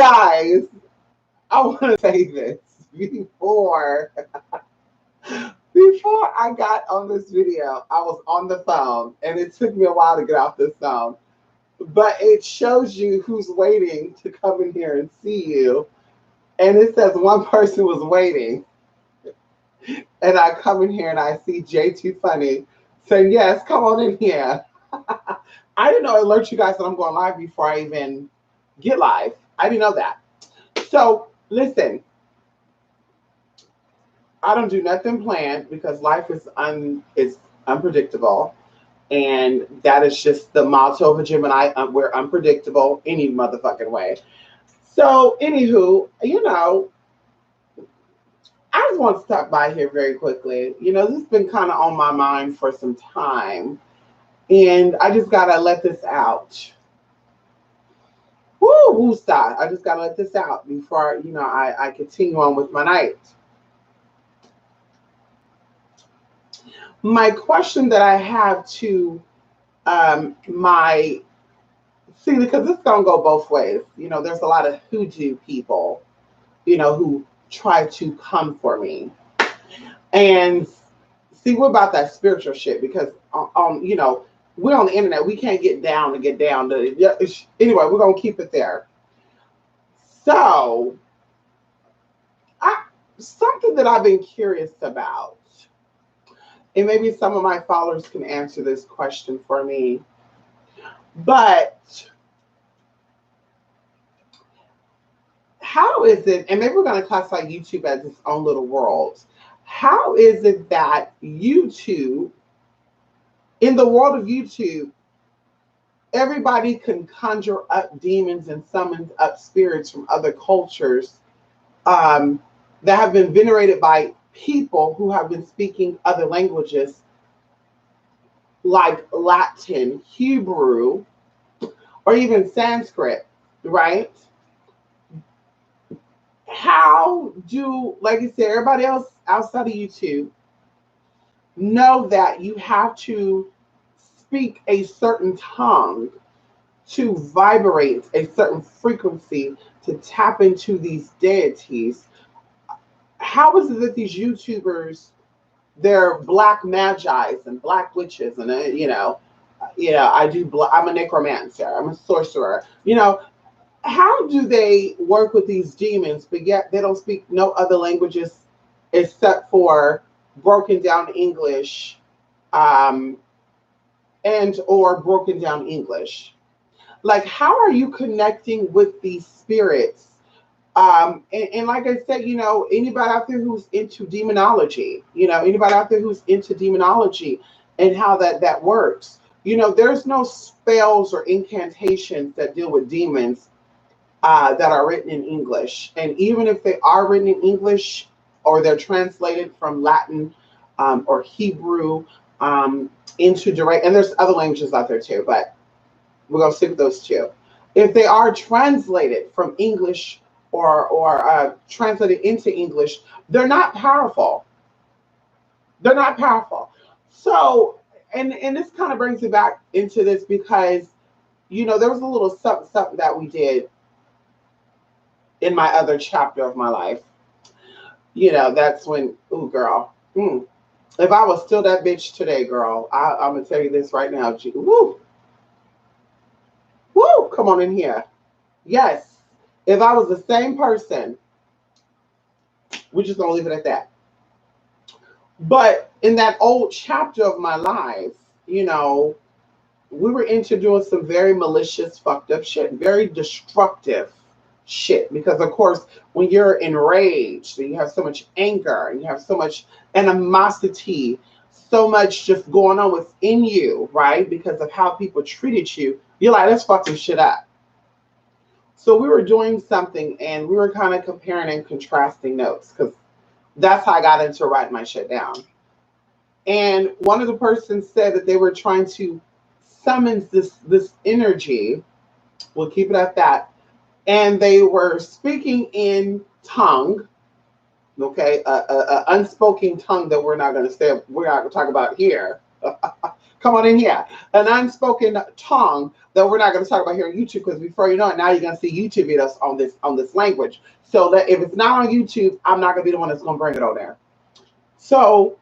guys, I want to say this before before I got on this video. I was on the phone, and it took me a while to get off this phone. But it shows you who's waiting to come in here and see you, and it says one person was waiting, and I come in here and I see J Too Funny saying, "Yes, come on in here." I didn't know it alerts you guys that I'm going live before I even get live. I didn't know that. So listen, I don't do nothing planned because life is unpredictable, and that is just the motto of a Gemini. We're unpredictable any motherfucking way. So, anywho, I just want to stop by here very quickly. This has been kind of on my mind for some time, and I just gotta let this out. Woo, woosah. I just gotta let this out before I continue on with my night. My question that I have to because this is gonna go both ways. There's a lot of hoodoo people, who try to come for me. And see, we're about that spiritual shit because we're on the internet. We can't get down to anyway, we're gonna keep it there. So something that I've been curious about, and maybe some of my followers can answer this question for me, but how is it, and maybe we're going to classify YouTube as its own little world. How is it that YouTube, in the world of YouTube, everybody can conjure up demons and summon up spirits from other cultures that have been venerated by people who have been speaking other languages like Latin, Hebrew, or even Sanskrit, right? How do, like I said, everybody else outside of YouTube know that you have to speak a certain tongue to vibrate a certain frequency to tap into these deities? How is it that these YouTubers, they're black magi's and black witches, and I'm a necromancer, I'm a sorcerer, how do they work with these demons, but yet they don't speak no other languages except for broken down English, and or broken down English? Like, how are you connecting with these spirits? And like I said, anybody out there who's into demonology, and how that works, there's no spells or incantations that deal with demons that are written in English. And even if they are written in English or they're translated from Latin or Hebrew into direct, and there's other languages out there too, but we're going to stick with those two. If they are translated from English or translated into English, they're not powerful. They're not powerful. So, and this kind of brings me back into this because, there was a little something that we did in my other chapter of my life. That's when, ooh, girl, if I was still that bitch today, girl, I'm going to tell you this right now. Woo, come on in here. Yes. If I was the same person, we're just going to leave it at that. But in that old chapter of my life, we were into doing some very malicious, fucked up shit, very destructive shit. Because, of course, when you're enraged and you have so much anger and you have so much animosity, so much just going on within you, right? Because of how people treated you, you're like, let's fuck some shit up. So we were doing something and we were kind of comparing and contrasting notes because that's how I got into writing my shit down. And one of the persons said that they were trying to summon this energy. We'll keep it at that. And they were speaking in tongue, okay, a unspoken tongue that we're not going to talk about here. Come on in here. An unspoken tongue that we're not going to talk about here on YouTube, because before you know it, now you're going to see YouTube videos on this language. So that if it's not on YouTube, I'm not going to be the one that's going to bring it on there. So,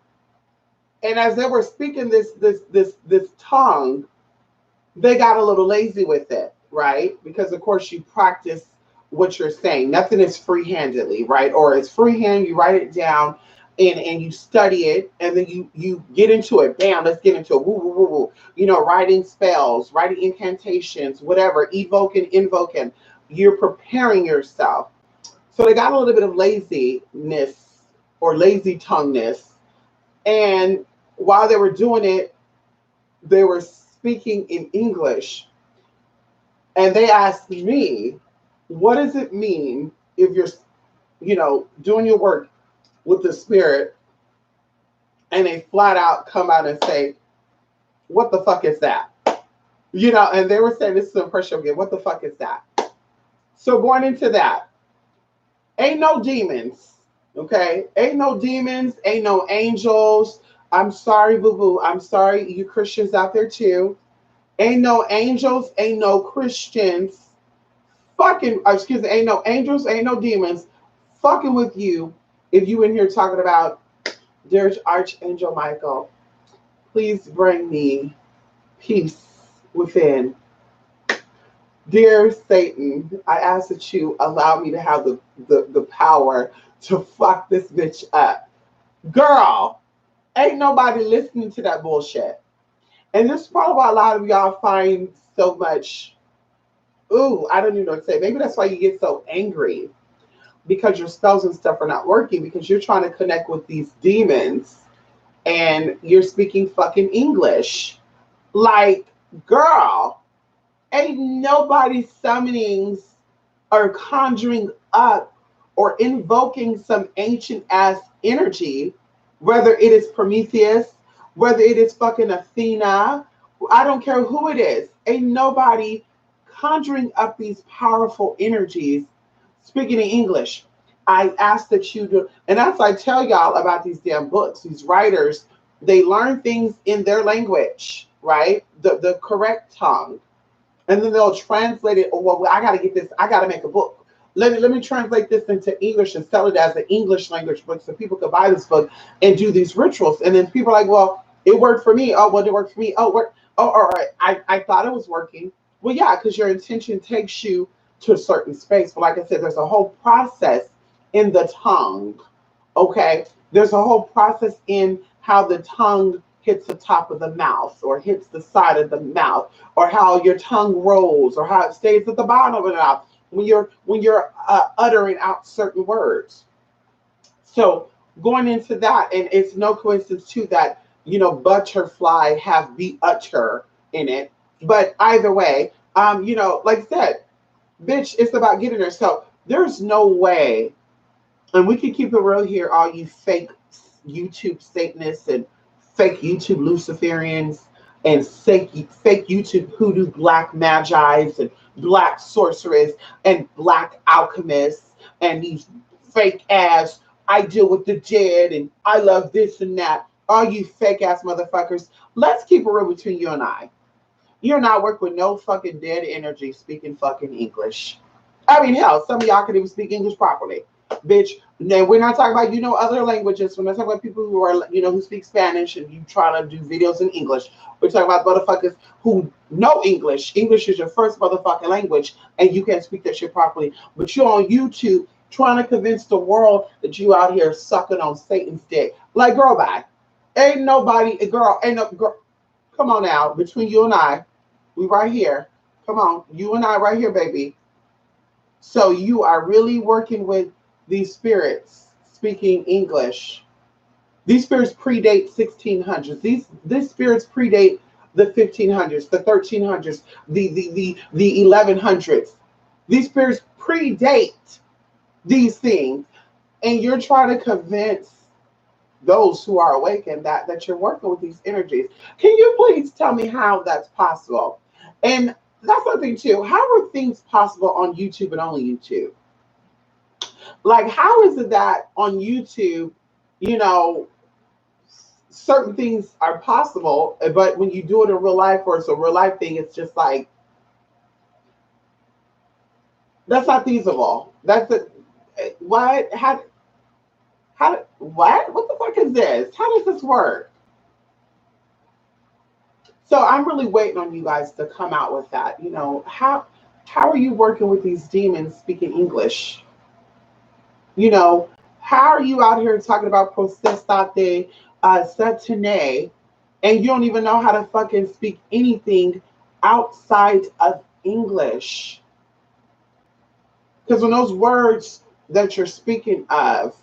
and as they were speaking this tongue, they got a little lazy with it, right? Because of course you practice what you're saying. Nothing is free-handedly, right? Or it's freehand, you write it down and you study it, and then you get into it. Bam, let's get into it. Woo, woo, woo, woo. You know, writing spells, writing incantations, whatever, evoking, invoking. You're preparing yourself. So they got a little bit of laziness or lazy tongueness. And while they were doing it, they were speaking in English. And they asked me, what does it mean if you're, doing your work with the spirit, and they flat out come out and say, what the fuck is that? And they were saying, this is an impression again, what the fuck is that? So going into that, ain't no demons, okay? Ain't no demons, ain't no angels. I'm sorry, boo-boo. I'm sorry, you Christians out there too. Ain't no angels, ain't no Christians ain't no angels, ain't no demons fucking with you if you in here talking about, dear Archangel Michael, please bring me peace within. Dear Satan, I ask that you allow me to have the power to fuck this bitch up. Girl, ain't nobody listening to that bullshit. And this is probably why a lot of y'all find so much, I don't even know what to say. Maybe that's why you get so angry, because your spells and stuff are not working, because you're trying to connect with these demons and you're speaking fucking English. Like, girl, ain't nobody summoning or conjuring up or invoking some ancient ass energy, whether it is Prometheus, whether it is fucking Athena, I don't care who it is. Ain't nobody conjuring up these powerful energies speaking in English. I ask that you do, and as I tell y'all about these damn books, these writers, they learn things in their language, right? The correct tongue. And then they'll translate it. Oh, well, I got to get this. I got to make a book. Let me translate this into English and sell it as an English language book so people could buy this book and do these rituals. And then people are like, well, it worked for me. Oh, well, it worked for me. Oh, all right. I thought it was working. Well, yeah, because your intention takes you to a certain space. But like I said, there's a whole process in the tongue. Okay. There's a whole process in how the tongue hits the top of the mouth or hits the side of the mouth, or how your tongue rolls, or how it stays at the bottom of the mouth when you're uttering out certain words. So going into that, and it's no coincidence too that butterfly have the utter in it. But either way, like I said, bitch, it's about getting there. So there's no way, and we can keep it real here, all you fake YouTube Satanists and fake YouTube Luciferians and fake YouTube hoodoo black magi's and black sorcerers and black alchemists and these fake ass, I deal with the dead and I love this and that. All you fake ass motherfuckers, let's keep it real between you and I. You're not working with no fucking dead energy speaking fucking English. I mean, hell, some of y'all can even speak English properly. Bitch, no, we're not talking about, other languages. We're not talking about people who are, who speak Spanish and you try to do videos in English. We're talking about motherfuckers who know English. English is your first motherfucking language and you can't speak that shit properly. But you're on YouTube trying to convince the world that you out here sucking on Satan's dick. Like, girl, bye. Ain't nobody, girl, come on now. Between you and I, we right here. Come on, you and I right here, baby. So you are really working with these spirits speaking English. These spirits predate 1600s. These spirits predate the 1500s, the 1300s, the 1100s. These spirits predate these things, and you're trying to convince those who are awakened that you're working with these energies. Can you please tell me how that's possible? And that's the thing too. How are things possible on YouTube and only YouTube? Like, how is it that on YouTube, certain things are possible, but when you do it in real life or it's a real life thing, it's just like, that's not feasible. That's a, what? What the fuck is this? How does this work? So I'm really waiting on you guys to come out with that. You know, how are you working with these demons speaking English? You know, how are you out here talking about processate, satine, and you don't even know how to fucking speak anything outside of English? Because when those words that you're speaking of,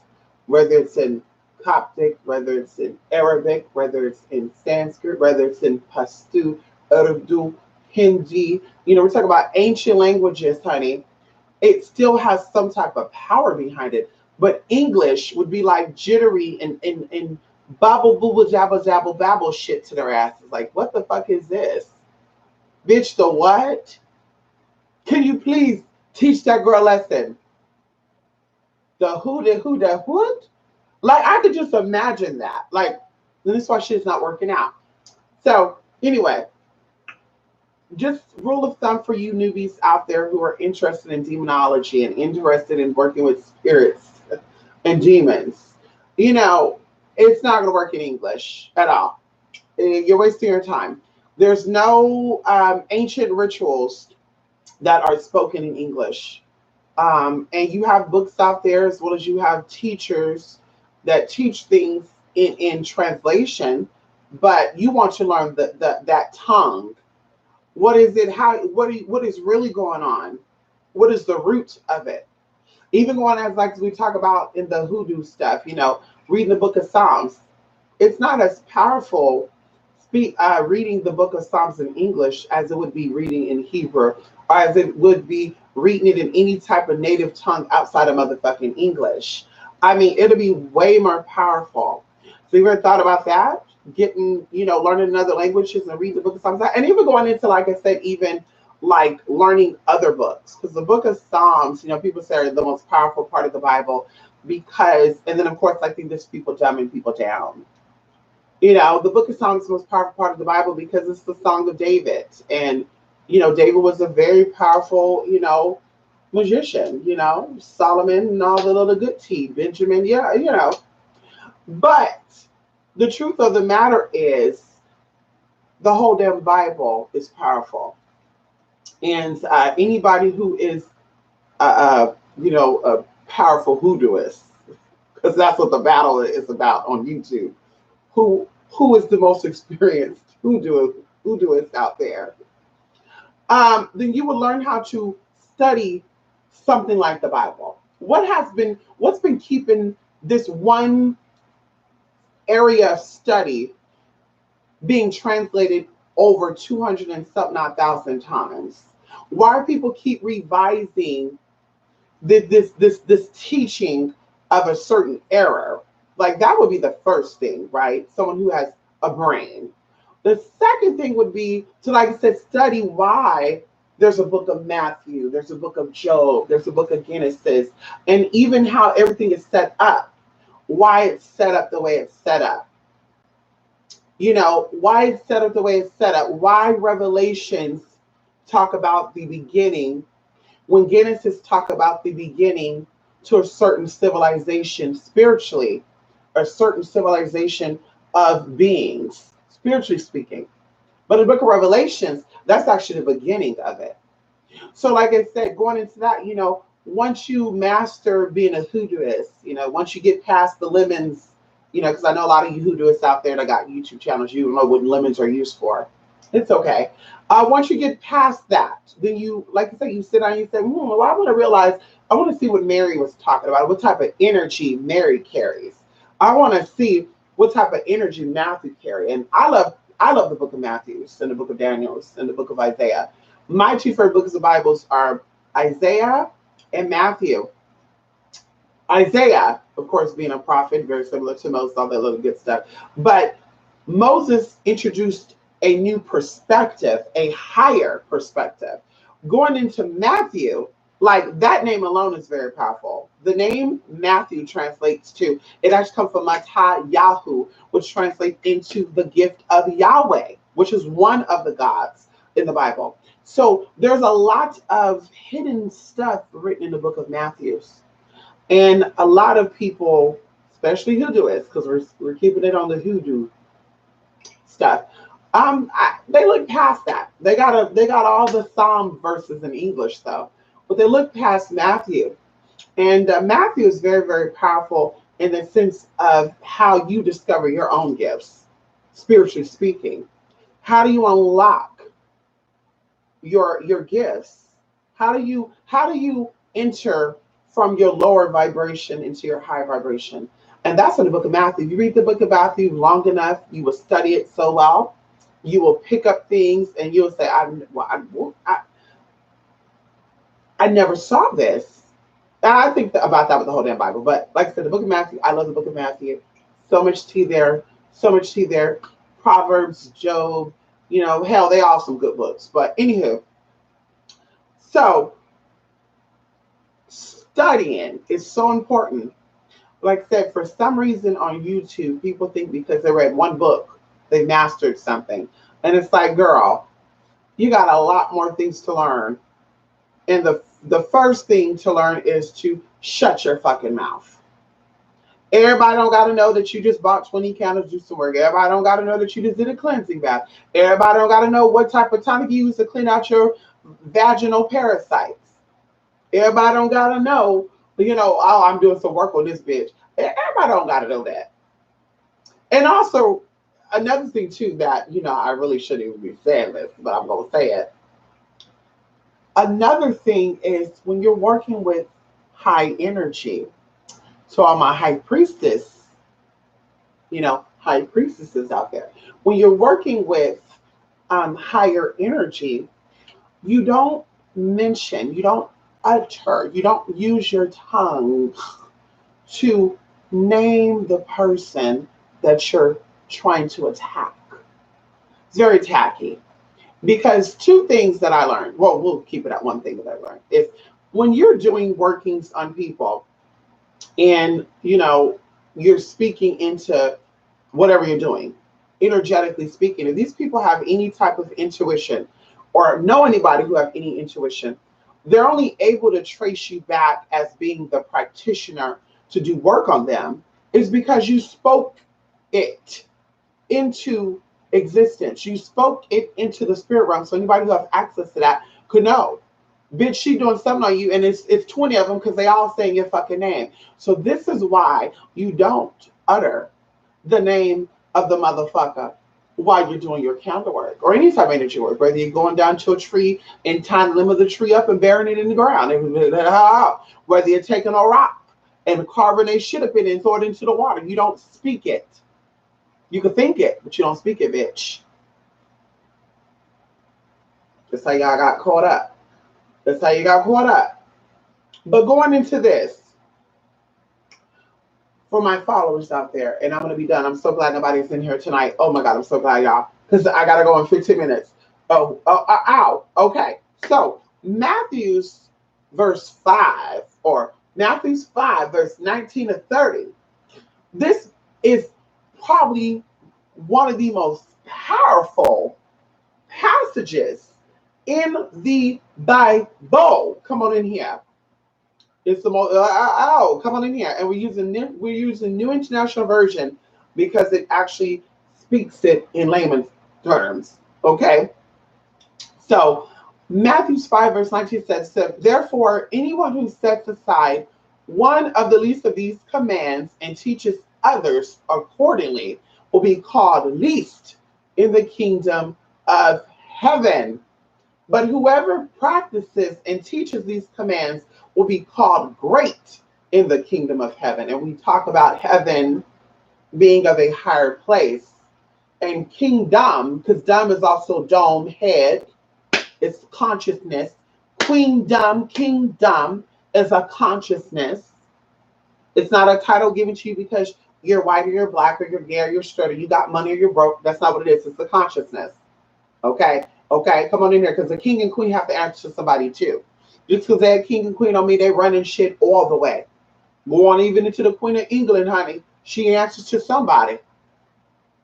whether it's in Coptic, whether it's in Arabic, whether it's in Sanskrit, whether it's in Pashto, Urdu, Hindi, you know, we're talking about ancient languages, honey. It still has some type of power behind it. But English would be like jittery and babble, booble, jabble, jabble, babble shit to their asses. Like, what the fuck is this? Bitch, the what? Can you please teach that girl a lesson? The who, the what? Like, I could just imagine that. Like, and this is why shit's not working out. So, anyway, just rule of thumb for you newbies out there who are interested in demonology and interested in working with spirits and demons. You know, it's not going to work in English at all. You're wasting your time. There's no ancient rituals that are spoken in English. And you have books out there as well as you have teachers that teach things in translation, but you want to learn that tongue. What is it? What is really going on? What is the root of it? Even going as like we talk about in the hoodoo stuff, you know, reading the book of Psalms. It's not as powerful reading the book of Psalms in English as it would be reading in Hebrew, or as it would be reading it in any type of native tongue outside of motherfucking English. I mean, it'll be way more powerful. So you ever thought about that? Getting, you know, learning other languages and reading the book of Psalms, and even going into, like I said, even like learning other books, because the book of Psalms, you know, people say are the most powerful part of the Bible because, and then of course, I think there's people dumbing people down. You know, the book of Psalms is the most powerful part of the Bible because it's the song of David, and you know, David was a very powerful, you know, magician. You know, Solomon and all the little good tea, Benjamin, yeah, you know, but the truth of the matter is, the whole damn Bible is powerful. And anybody who is, you know, a powerful hoodooist, because that's what the battle is about on YouTube. Who is the most experienced hoodooist out there? Then you will learn how to study something like the Bible. What's been keeping this one area of study being translated over 200 and something odd thousand times? Why people keep revising this teaching of a certain error? Like, that would be the first thing, right? Someone who has a brain. The second thing would be to, like I said, study why there's a book of Matthew, there's a book of Job, there's a book of Genesis, and even how everything is set up, why it's set up the way it's set up. You know, why it's set up the way it's set up, why Revelations talk about the beginning when Genesis talk about the beginning to a certain civilization spiritually, a certain civilization of beings, spiritually speaking. But in the book of Revelations, that's actually the beginning of it. So like I said, going into that, you know, once you master being a hoodooist, you know, once you get past the lemons, you know, because I know a lot of you hoodooists out there that got YouTube channels, you don't know what lemons are used for. It's okay. Once you get past that, then you, like I said, you sit down and you say, well, I want to realize, I want to see what Mary was talking about, what type of energy Mary carries. I want to see what type of energy Matthew carries. And I love the book of Matthew and the book of Daniel and the book of Isaiah. My two favorite books of the Bibles are Isaiah and Matthew. Isaiah, of course, being a prophet, very similar to Moses, all that little good stuff. But Moses introduced a new perspective, a higher perspective. Going into Matthew, Like that name alone is very powerful. The name Matthew translates to, it actually comes from Matah Yahu, which translates into the gift of Yahweh, which is one of the gods in the Bible. So there's a lot of hidden stuff written in the book of Matthews. And a lot of people, especially Hoodooists, because we're keeping it on the hoodoo stuff. They look past that. They got all the Psalm verses in English though, but they look past Matthew. And Matthew is very, very powerful in the sense of how you discover your own gifts, spiritually speaking. How do you unlock your gifts? How do you enter from your lower vibration into your high vibration? And that's in the book of Matthew. If you read the book of Matthew long enough, you will study it so well. You will pick up things and you'll say, I never saw this. And I think about that with the whole damn Bible. But like I said, the book of Matthew, I love the book of Matthew. So much tea there. So much tea there. Proverbs, Job, hell, they all some good books. But anywho, so studying is so important. Like I said, for some reason on YouTube, people think because they read one book, they mastered something. And it's like, girl, you got a lot more things to learn. And the first thing to learn is to shut your fucking mouth. Everybody don't got to know that you just bought 20 candles juice to work. Everybody don't got to know that you just did a cleansing bath. Everybody don't got to know what type of tonic you use to clean out your vaginal parasites. Everybody don't got to know, oh, I'm doing some work on this bitch. Everybody don't got to know that. And also, another thing too that, I really shouldn't even be saying this, but I'm going to say it. Another thing is when you're working with high energy, so all my high priestesses out there, when you're working with higher energy, you don't mention, you don't utter, you don't use your tongue to name the person that you're trying to attack. It's very tacky. Because two things that I learned, well, we'll keep it at one thing that I learned, is when you're doing workings on people and, you're speaking into whatever you're doing, energetically speaking, if these people have any type of intuition or know anybody who have any intuition, they're only able to trace you back as being the practitioner to do work on them is because you spoke it into existence. You spoke it into the spirit realm. So anybody who has access to that could know. Bitch, she doing something on you, and it's 20 of them because they all saying your fucking name. So this is why you don't utter the name of the motherfucker while you're doing your candle work or any type of energy work, whether you're going down to a tree and tying the limb of the tree up and burying it in the ground, whether you're taking a rock and carving a shit up in it and throw it into the water. You don't speak it. You can think it, but you don't speak it, bitch. That's how y'all got caught up. That's how you got caught up. But going into this, for my followers out there, and I'm going to be done. I'm so glad nobody's in here tonight. Oh my God, I'm so glad, y'all. Because I got to go in 15 minutes. Ow. Okay. So, Matthew's verse 5, or Matthew's 5, verse 19 to 30. This is probably one of the most powerful passages in the Bible. Come on in here. It's the most come on in here. And we're using New International Version because it actually speaks it in layman's terms. Okay. So Matthew 5 verse 19 says, therefore anyone who sets aside one of the least of these commands and teaches others accordingly will be called least in the kingdom of heaven. But whoever practices and teaches these commands will be called great in the kingdom of heaven. And we talk about heaven being of a higher place. And kingdom, because dumb is also dome, head, it's consciousness. Queendom, kingdom is a consciousness. It's not a title given to you because you're white or you're black or you're gay or you're straight or you got money or you're broke. That's not what it is. It's the consciousness. Okay. Okay. Come on in here because the king and queen have to answer to somebody too. Just because they're king and queen don't mean they running shit all the way. Go on even into the Queen of England, honey. She answers to somebody.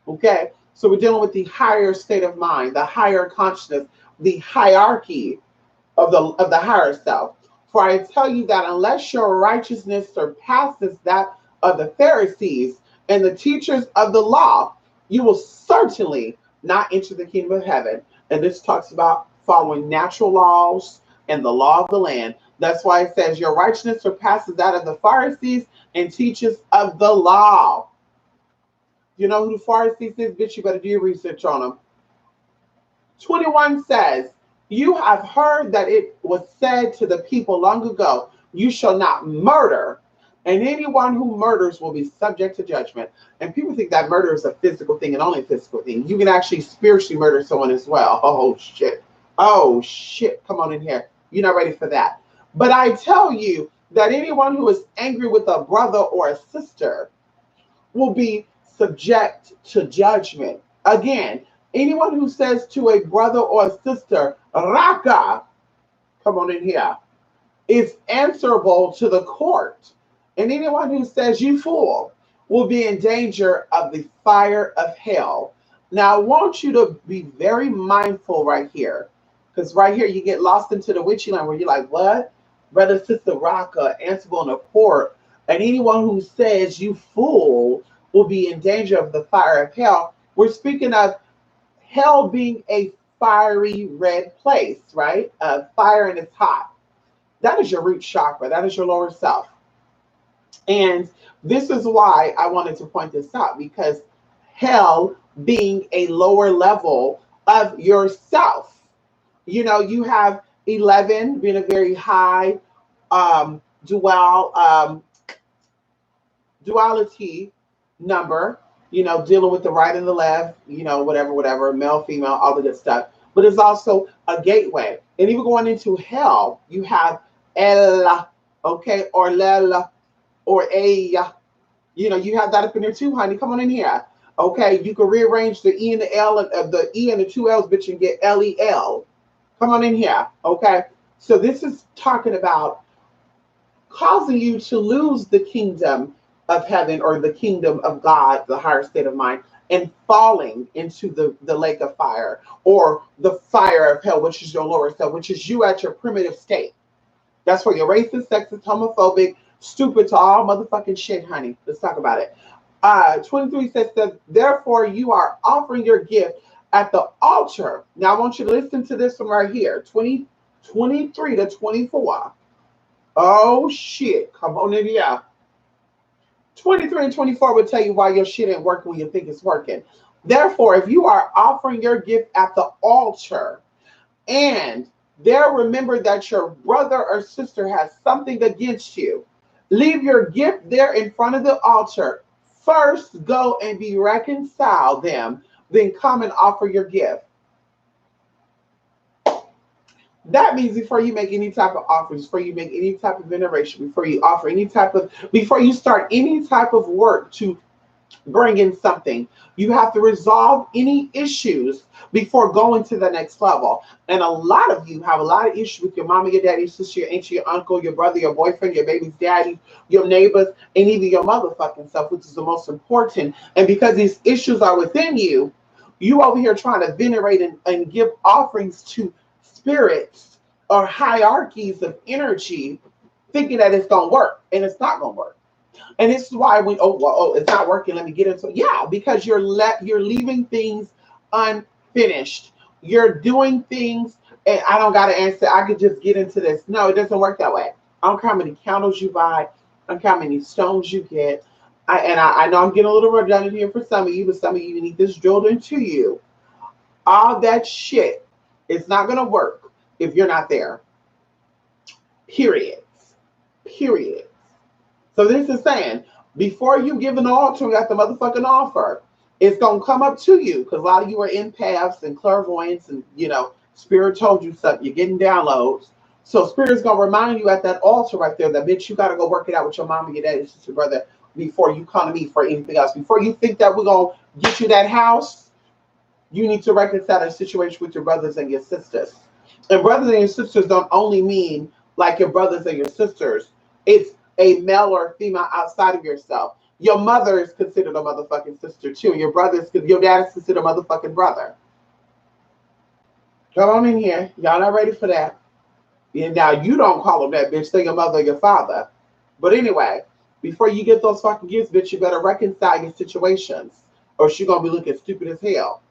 Okay? So we're dealing with the higher state of mind, the higher consciousness, the hierarchy of the higher self. For I tell you that unless your righteousness surpasses that of the Pharisees and the teachers of the law, you will certainly not enter the kingdom of heaven. And this talks about following natural laws and the law of the land. That's why it says your righteousness surpasses that of the Pharisees and teachers of the law. You know who the Pharisees is? Bitch, you better do your research on them. 21 says, you have heard that it was said to the people long ago, you shall not murder, and anyone who murders will be subject to judgment. And people think that murder is a physical thing and only a physical thing. You can actually spiritually murder someone as well. Oh, shit. Oh, shit. Come on in here. You're not ready for that. But I tell you that anyone who is angry with a brother or a sister will be subject to judgment. Again, anyone who says to a brother or a sister, Raka, come on in here, is answerable to the court. And anyone who says you fool will be in danger of the fire of hell. Now, I want you to be very mindful right here, because right here you get lost into the witchy land where you're like, what? Brother, sister, Raka, answerable in the court. And anyone who says you fool will be in danger of the fire of hell. We're speaking of hell being a fiery red place, right? Fire and it's hot. That is your root chakra. That is your lower self. And this is why I wanted to point this out, because hell being a lower level of yourself. You know, you have 11 being a very high duality number, you know, dealing with the right and the left, you know, whatever, male, female, all the good stuff. But it's also a gateway. And even going into hell, you have El, okay, or Lel, or A. You know, you have that up in there too, honey. Come on in here. Okay, you can rearrange the E and the L of the E and the two L's, bitch, and get LEL. Come on in here. Okay. So this is talking about causing you to lose the kingdom of heaven or the kingdom of God, the higher state of mind, and falling into the lake of fire or the fire of hell, which is your lower self, which is you at your primitive state. That's where you're racist, sexist, homophobic, stupid to all motherfucking shit, honey. Let's talk about it. 23 says that therefore you are offering your gift at the altar. Now I want you to listen to this one right here. 23 to 24. Oh shit. Come on in here. 23 and 24 will tell you why your shit ain't working when you think it's working. Therefore, if you are offering your gift at the altar and there remember that your brother or sister has something against you, leave your gift there in front of the altar. First, go and be reconciled them, then come and offer your gift. That means before you make any type of offerings, before you make any type of veneration, before you offer any type of, before you start any type of work to bring in something, you have to resolve any issues before going to the next level. And a lot of you have a lot of issues with your mama, your daddy, your sister, your aunt, your uncle, your brother, your boyfriend, your baby's daddy, your neighbors, and even your motherfucking self, which is the most important. And because these issues are within you, you over here trying to venerate and give offerings to spirits or hierarchies of energy, thinking that it's gonna work, and it's not gonna work. And this is why we it's not working. Let me get into it. Yeah, because you're leaving things unfinished. You're doing things, and I don't gotta answer. I could just get into this. No, it doesn't work that way. I don't care how many candles you buy. I don't care how many stones you get. I know I'm getting a little redundant here for some of you, but some of you need this drilled into you. All that shit is not gonna work if you're not there. Period. So this is saying, before you give an altar at the motherfucking offer, it's going to come up to you, because a lot of you are empaths and clairvoyants and, you know, Spirit told you something. You're getting downloads. So Spirit's going to remind you at that altar right there that, bitch, you got to go work it out with your mom and your daddy, sister, brother, before you come to me for anything else. Before you think that we're going to get you that house, you need to reconcile a situation with your brothers and your sisters. And brothers and your sisters don't only mean like your brothers and your sisters. It's a male or female outside of yourself. Your mother is considered a motherfucking sister too. Your dad is considered a motherfucking brother. Come on in here. Y'all not ready for that. And now you don't call them that, bitch. They your mother or your father. But anyway, before you get those fucking gifts, bitch, you better reconcile your situations, or she gonna be looking stupid as hell.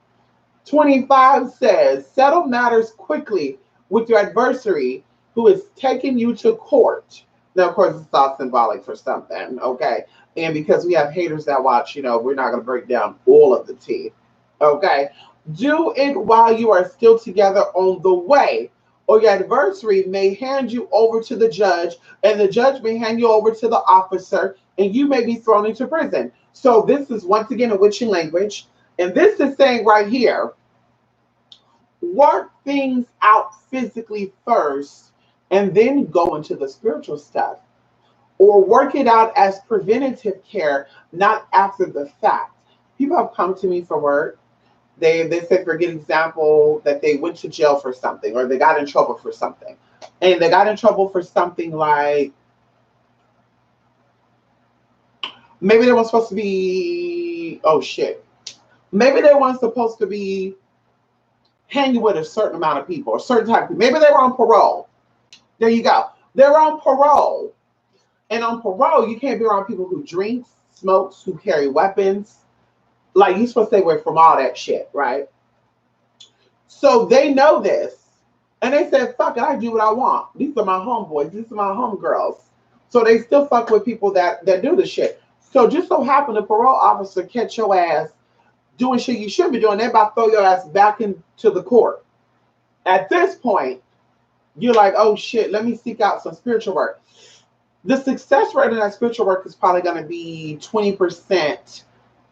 25 says, settle matters quickly with your adversary who is taking you to court. Now, of course, it's all symbolic for something, okay? And because we have haters that watch, we're not going to break down all of the tea, okay? Do it while you are still together on the way, or your adversary may hand you over to the judge, and the judge may hand you over to the officer, and you may be thrown into prison. So this is once again a witching language. And this is saying right here, work things out physically first and then go into the spiritual stuff. Or work it out as preventative care, not after the fact. People have come to me for work. They said, for example, that they went to jail for something or they got in trouble for something. And they got in trouble for something like, maybe they weren't supposed to be, oh shit. Maybe they weren't supposed to be hanging with a certain amount of people, a certain type of people. Maybe they were on parole. There you go. They're on parole. And on parole, you can't be around people who drink, smokes, who carry weapons. Like, you're supposed to stay away from all that shit, right? So they know this. And they said, fuck it, I do what I want. These are my homeboys. These are my homegirls. So they still fuck with people that do the shit. So just so happen the parole officer catch your ass doing shit you shouldn't be doing. They're about to throw your ass back into the court. At this point, you're like, oh shit, let me seek out some spiritual work. The success rate in that spiritual work is probably going to be 20%.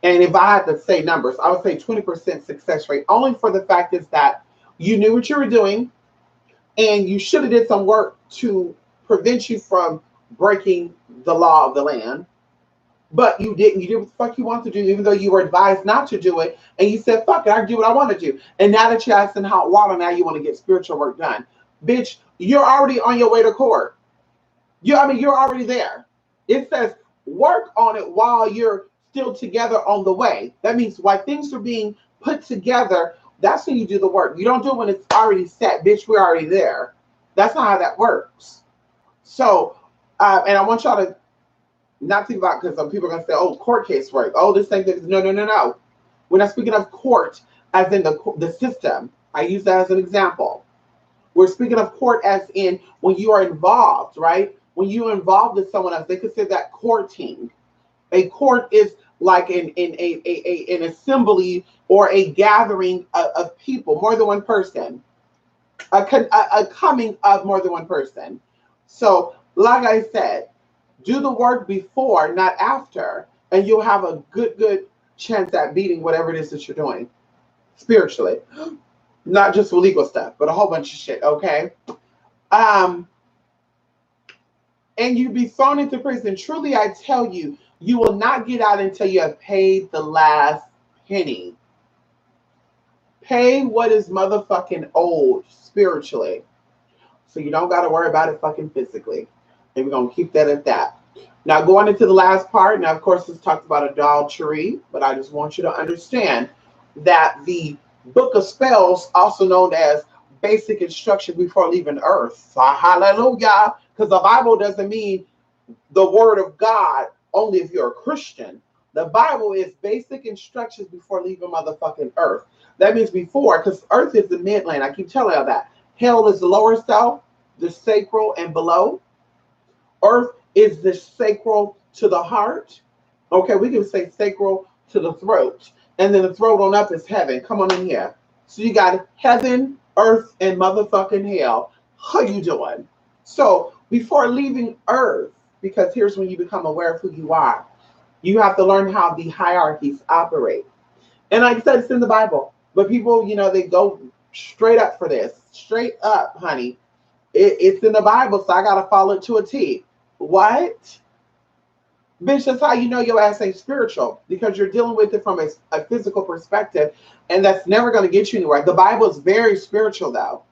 And if I had to say numbers, I would say 20% success rate, only for the fact is that you knew what you were doing and you should have did some work to prevent you from breaking the law of the land. But you didn't. You did what the fuck you want to do, even though you were advised not to do it. And you said, fuck it, I do what I want to do. And now that you're asking hot water, now you want to get spiritual work done. Bitch, you're already on your way to court. You're already there. It says work on it while you're still together on the way. That means while things are being put together, that's when you do the work. You don't do it when it's already set. Bitch, we're already there. That's not how that works. So, and I want y'all to not think about, because some people are going to say, oh, court case work. Oh, this thing. No. We're not speaking of court as in the system. I use that as an example. We're speaking of court as in when you are involved, right? When you're involved with someone else, they consider that courting. A court is like an assembly or a gathering of people, more than one person, a coming of more than one person. So, like I said, do the work before, not after, and you'll have a good chance at beating whatever it is that you're doing spiritually. Not just with legal stuff, but a whole bunch of shit, okay? And you'd be thrown into prison. Truly, I tell you, you will not get out until you have paid the last penny. Pay what is motherfucking owed spiritually. So you don't got to worry about it fucking physically. And we're going to keep that at that. Now, going into the last part, now, of course, this talks about adultery, but I just want you to understand that the Book of Spells, also known as Basic Instruction Before Leaving Earth. Hallelujah. Because the Bible doesn't mean the Word of God only if you're a Christian. The Bible is basic instructions before leaving motherfucking Earth. That means before, because Earth is the midland. I keep telling you that. Hell is the lower self, the sacral, and below. Earth is the sacral to the heart. Okay, we can say sacral to the throat. And then the throat on up is heaven. Come on in here. So you got heaven, earth, and motherfucking hell. How you doing? So before leaving Earth, because here's when you become aware of who you are, you have to learn how the hierarchies operate. And like I said, it's in the Bible. But people, they go straight up for this. Straight up, honey. It's in the Bible, so I got to follow it to a T. What? Bitch, that's how you know your ass ain't spiritual, because you're dealing with it from a physical perspective, and that's never going to get you anywhere. The Bible is very spiritual, though.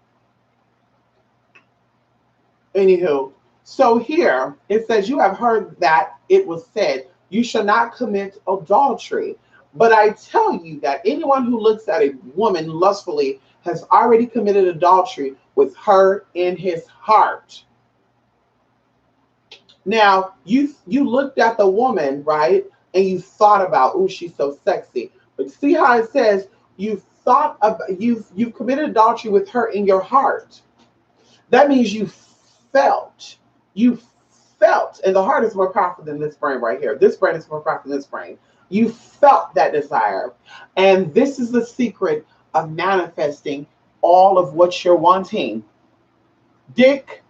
Anywho, so here it says, you have heard that it was said, you shall not commit adultery. But I tell you that anyone who looks at a woman lustfully has already committed adultery with her in his heart. Now, you looked at the woman, right? And you thought about, oh, she's so sexy. But see how it says you thought about you've committed adultery with her in your heart. That means felt, you felt, and the heart is more powerful than this brain right here. This brain is more powerful than this brain. You felt that desire. And this is the secret of manifesting all of what you're wanting. Dick,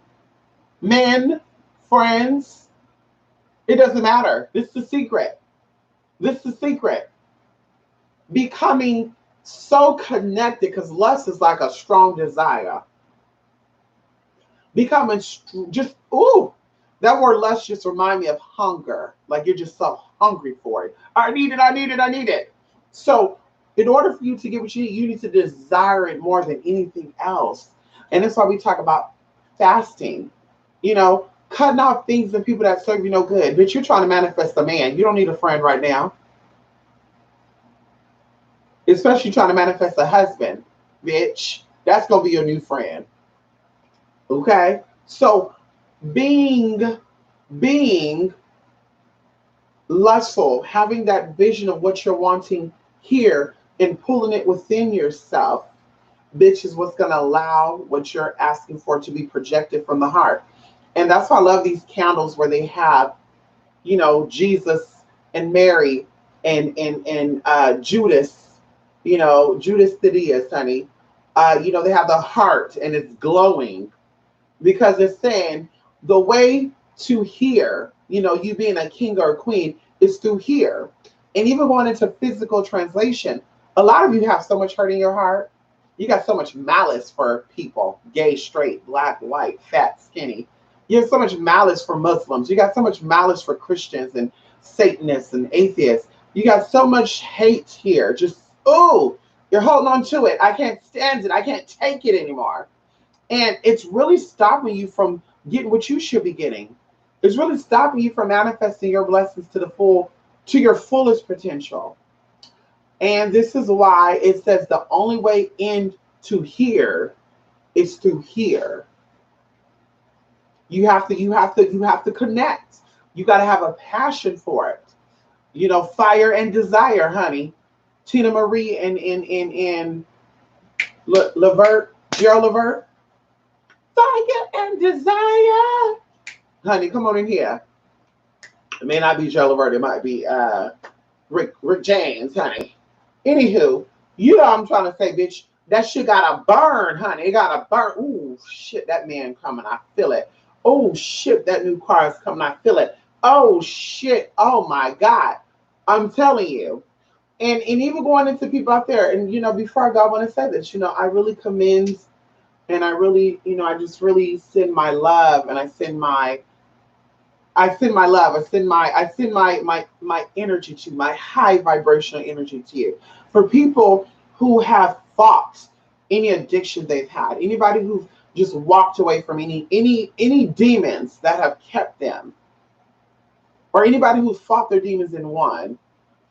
men, friends, it doesn't matter. This is the secret. This is the secret. Becoming so connected, because lust is like a strong desire. Becoming just, ooh, that word lust just remind me of hunger. Like you're just so hungry for it. I need it, I need it, I need it. So in order for you to get what you need to desire it more than anything else. And that's why we talk about fasting. You know, cutting off things and people that serve you no good. But you're trying to manifest a man. You don't need a friend right now. Especially trying to manifest a husband, bitch. That's going to be your new friend. Okay? So being lustful, having that vision of what you're wanting here and pulling it within yourself, bitch, is what's going to allow what you're asking for to be projected from the heart. And that's why I love these candles where they have, you know, Jesus and Mary and Judas, you know, Judas Thaddeus, honey. You know, they have the heart and it's glowing because it's saying the way to hear, you know, you being a king or a queen is through here. And even going into physical translation, a lot of you have so much hurt in your heart. You got so much malice for people, gay, straight, black, white, fat, skinny. You have so much malice for Muslims. You got so much malice for Christians and Satanists and atheists. You got so much hate here. Just, oh, you're holding on to it. I can't stand it. I can't take it anymore. And it's really stopping you from getting what you should be getting. It's really stopping you from manifesting your blessings to your fullest potential. And this is why it says the only way into here is through here. You have to connect. You got to have a passion for it. You know, fire and desire, honey. Tina Marie and Levert, Gerald Levert. Fire and desire. Honey, come on in here. It may not be Gerald Levert. It might be Rick James, honey. Anywho, you know what I'm trying to say, bitch. That shit gotta burn, honey. It gotta burn. Ooh, shit, that man coming. I feel it. Oh, shit, that new car is coming. I feel it. Oh, shit. Oh, my God. I'm telling you. And even going into people out there, and, you know, before I go, I want to say this, you know, I really commend and I really, you know, I just really send my love and I send my love. I send my energy to you, my high vibrational energy to you. For people who have fought any addiction they've had, anybody who's just walked away from any demons that have kept them, or anybody who's fought their demons and won,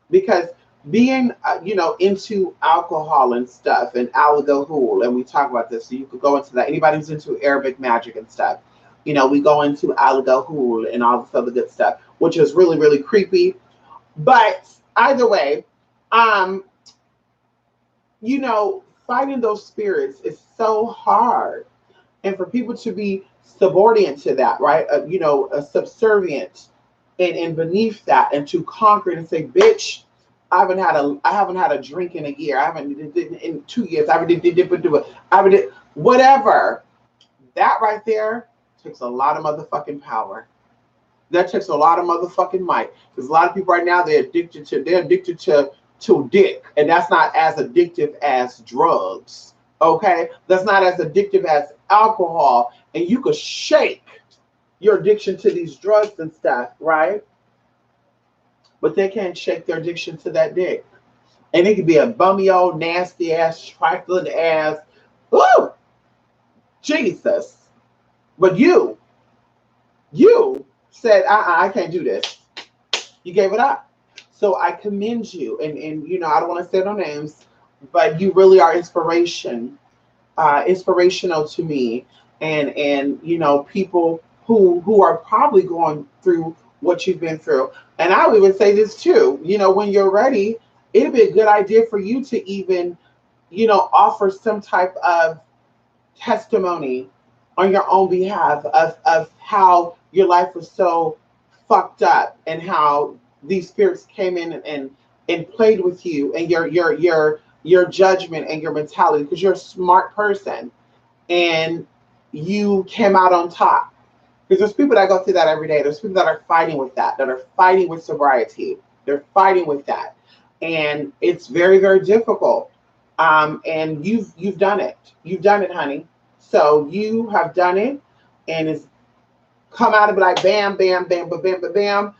because being you know, into alcohol and stuff and alagahul, and we talk about this, so you could go into that. Anybody who's into Arabic magic and stuff, you know, we go into alagahul and all this other good stuff, which is really, really creepy. But either way, you know, fighting those spirits is so hard. And for people to be subordinate to that, right? You know, subservient and beneath that, and to conquer it and say, bitch, I haven't had a drink in a year. I haven't in 2 years. I haven't did whatever. That right there takes a lot of motherfucking power. That takes a lot of motherfucking might. Because a lot of people right now, they're addicted to dick, and that's not as addictive as drugs. Okay, that's not as addictive as alcohol, and you could shake your addiction to these drugs and stuff, right? But they can't shake their addiction to that dick. And it could be a bummy old nasty ass, trifling ass, woo, Jesus. But you You said, I can't do this. You gave it up. So I commend you. And you know, I don't want to say no names, but you really are inspirational to me. And you know, people who are probably going through what you've been through. And I would even say this too, you know, when you're ready, it'd be a good idea for you to even, you know, offer some type of testimony on your own behalf of how your life was so fucked up and how these spirits came in and played with you and your judgment and your mentality because you're a smart person and you came out on top. Because there's people that go through that every day. There's people that are fighting with that are fighting with sobriety. They're fighting with that. And it's very, very difficult. And you've done it. You've done it, honey. So you have done it and it's come out and be like bam, bam, bam, bam, bam, bam, bam.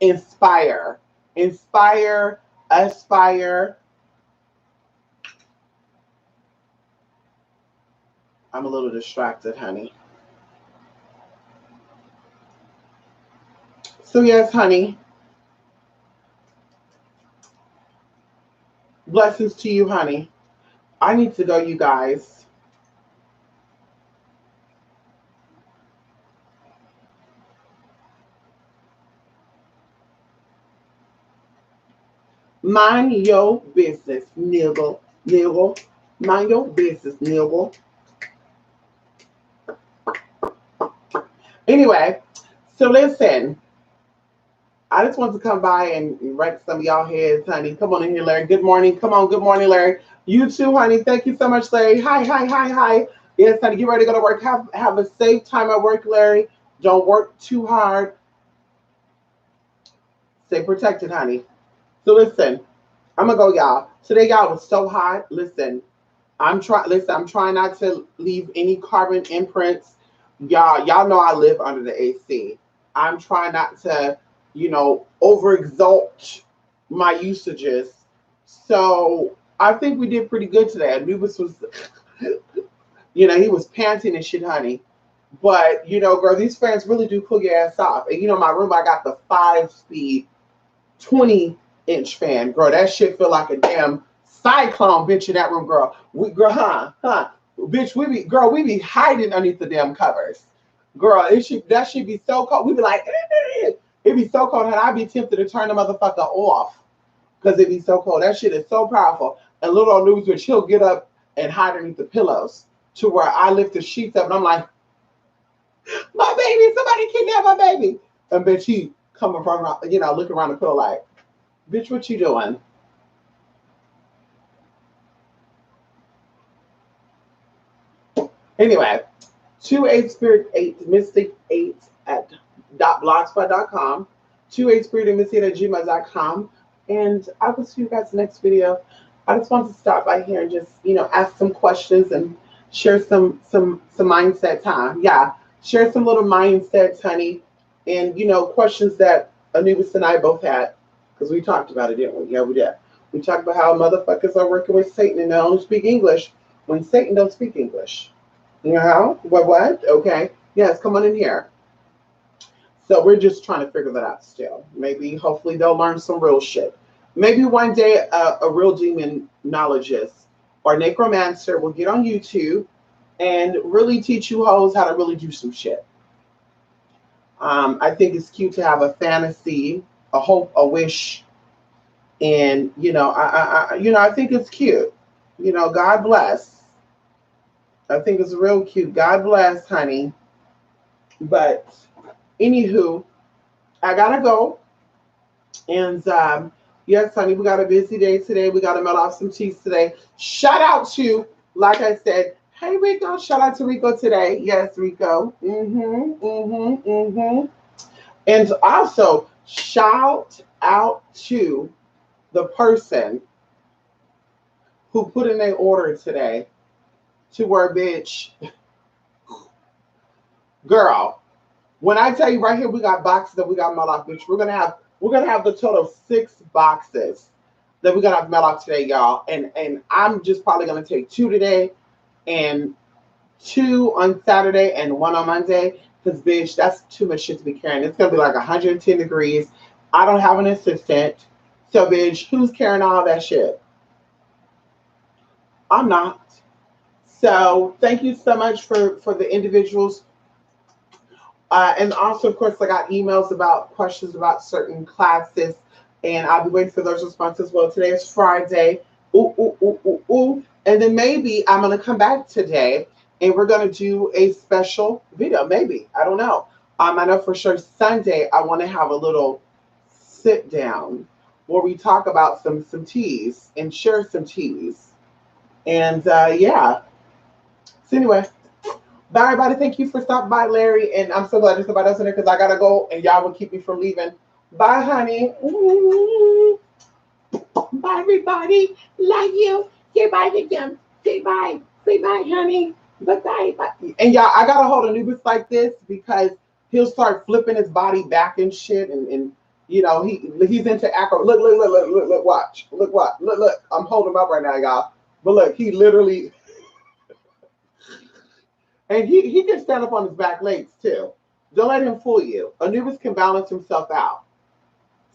Inspire. Inspire, aspire. I'm a little distracted, honey. So yes, honey. Blessings to you, honey. I need to go, you guys. Mind your business, niggle, niggle. Mind your business, niggle. Anyway, so listen. I just want to come by and wreck some of y'all heads, honey. Come on in here, Larry. Good morning. Come on. Good morning, Larry. You too, honey. Thank you so much, Larry. Hi, hi, hi, hi. Yes, honey. Get ready to go to work. Have a safe time at work, Larry. Don't work too hard. Stay protected, honey. So listen, I'm gonna go, y'all. Today, y'all was so hot. Listen, I'm trying. Listen, I'm trying not to leave any carbon imprints. Y'all know I live under the AC. I'm trying not to, you know, overexalt my usages. So I think we did pretty good today. Anubis was, you know, he was panting and shit, honey. But you know, girl, these fans really do pull your ass off. And you know, my room, I got the 5-speed 20-inch fan, girl. That shit feel like a damn cyclone, bitch, in that room, girl. Girl, bitch, we be hiding underneath the damn covers, girl. That should be so cold. We be like, it be so cold, and I'd be tempted to turn the motherfucker off because it be so cold. That shit is so powerful. And little old news, which he'll get up and hide underneath the pillows to where I lift the sheets up, and I'm like, my baby, somebody kidnapped my baby, and bitch, he coming from, you know, looking around the pillow like, bitch, what you doing? Anyway, 28 Spirit 8 Mystic 8 at blogspot.com, 28 Spirit and Mystic at gmail.com. And I will see you guys next video. I just want to stop by here and just, you know, ask some questions and share some mindset time. Yeah, share some little mindsets, honey. And, you know, questions that Anubis and I both had. Because we talked about it, didn't we? Yeah, we did. We talked about how motherfuckers are working with Satan and they don't speak English when Satan don't speak English. You know? What? Okay. Yes, come on in here. So we're just trying to figure that out still. Maybe, hopefully, they'll learn some real shit. Maybe one day a real demonologist or necromancer will get on YouTube and really teach you hoes how to really do some shit. I think it's cute to have a fantasy, a hope, a wish, and you know, I think it's cute. You know, God bless. I think it's real cute. God bless, honey. But anywho, I gotta go. And yes, honey, we got a busy day today. We got to melt off some cheese today. Shout out to, like I said, hey Rico. Shout out to Rico today. Yes, Rico. And also shout out to the person who put in their order today to where, bitch, girl, when I tell you right here, we got boxes that we got mailed off, bitch. We're gonna have the total of 6 boxes that we're gonna have mailed off today, y'all. And I'm just probably gonna take 2 today and 2 on Saturday and 1 on Monday. Because, bitch, that's too much shit to be carrying. It's going to be like 110 degrees. I don't have an assistant. So, bitch, who's carrying all that shit? I'm not. So, thank you so much for the individuals. And also, of course, I got emails about questions about certain classes. And I'll be waiting for those responses. Well, today is Friday. Ooh, ooh, ooh, ooh, ooh. And then maybe I'm going to come back today and we're going to do a special video. Maybe. I don't know. I know for sure Sunday I want to have a little sit down where we talk about some teas and share some teas. And yeah. So anyway, bye everybody. Thank you for stopping by, Larry. And I'm so glad there's somebody else in there because I gotta go and y'all will keep me from leaving. Bye, honey. Ooh. Bye, everybody. Love you. Say bye to them. Say bye. Say bye, honey. Bye, bye. And y'all, I gotta hold Anubis like this because he'll start flipping his body back and shit, and you know he's into acro. Look, watch. Look. I'm holding him up right now, y'all. But look, he literally, and he can stand up on his back legs too. Don't let him fool you. Anubis can balance himself out.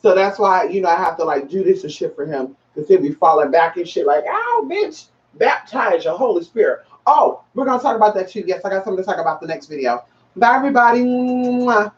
So that's why, I have to like do this and shit for him because he'll be falling back and shit like, ow, bitch, baptize your Holy Spirit. Oh, we're going to talk about that too. Yes, I got something to talk about the next video. Bye, everybody. Mwah.